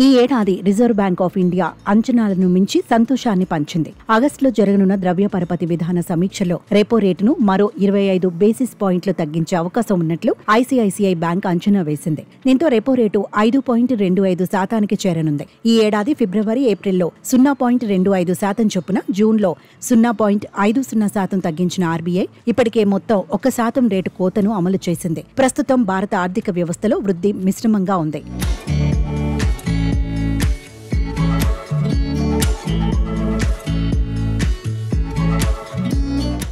ఈ ఏడాది reserve bank of India అంచనాలను మించి సంతోషాన్ని పంచింది. ఆగస్టులో జరగనున్న ద్రవ్య పరపతి విధాన సమీక్షలో రెపో రేటును మరో 25 బేసిస్ పాయింట్లు తగ్గించే అవకాశం ఉన్నట్లు ఐసీఐసీఐ బ్యాంక్ అంచనా వేసింది. దీంతో రెపో రేటు 5.25% చేరనుంది. ఈ ఏడాది ఫిబ్రవరి, ఏప్రిల్లో 0.25% చొప్పున, జూన్లో 0.50% తగ్గించిన ఆర్బీఐ ఇప్పటికే మొత్తం 1% రేటు కోతను అమలు చేసింది. ప్రస్తుతం భారత ఆర్థిక వ్యవస్థలో వృద్ధి మిశ్రమంగా ఉంది.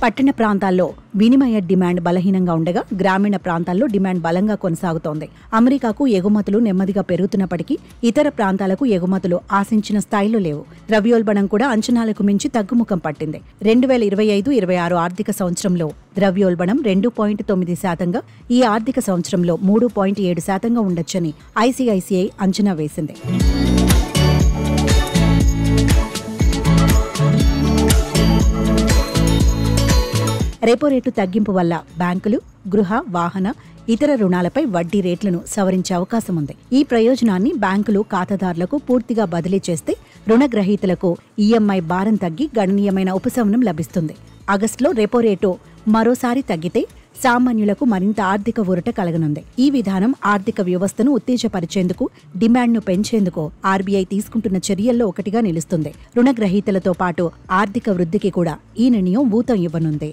పట్టణ ప్రాంతాల్లో వినిమయ డిమాండ్ బలహీనంగా ఉండగా, గ్రామీణ ప్రాంతాల్లో డిమాండ్ బలంగా కొనసాగుతోంది. అమెరికాకు ఎగుమతులు నెమ్మదిగా పెరుగుతున్నప్పటికీ ఇతర ప్రాంతాలకు ఎగుమతులు ఆశించిన స్థాయిలో లేవు. ద్రవ్యోల్బణం కూడా అంచనాలకు మించి తగ్గుముఖం పట్టింది. 2025-26 ఆర్థిక సంవత్సరంలో ద్రవ్యోల్బణం 2.9%గా, ఈ ఆర్థిక సంవత్సరంలో 3.7%గా ఉండొచ్చని ఐసీఐసీఐ అంచనా వేసింది. రెపో రేటు తగ్గింపు వల్ల బ్యాంకులు, గృహ, వాహన, ఇతర రుణాలపై వడ్డీ రేట్లను సవరించే అవకాశం ఉంది. ఈ ప్రయోజనాన్ని బ్యాంకులు ఖాతాదారులకు పూర్తిగా బదిలీ చేస్తే రుణగ్రహీతలకు ఈఎంఐ భారం తగ్గి గణనీయమైన ఉపశమనం లభిస్తుంది. ఆగస్టులో రెపో రేటు మరోసారి తగ్గితే సామాన్యులకు మరింత ఆర్థిక ఊరట కలగనుంది. ఈ విధానం ఆర్థిక వ్యవస్థను ఉత్తేజపరిచేందుకు, డిమాండ్ను పెంచేందుకు ఆర్బీఐ తీసుకుంటున్న చర్యల్లో ఒకటిగా నిలుస్తుంది. రుణగ్రహీతలతో పాటు ఆర్థిక వృద్ధికి కూడా ఈ నిర్ణయం ఊతం ఇవ్వనుంది.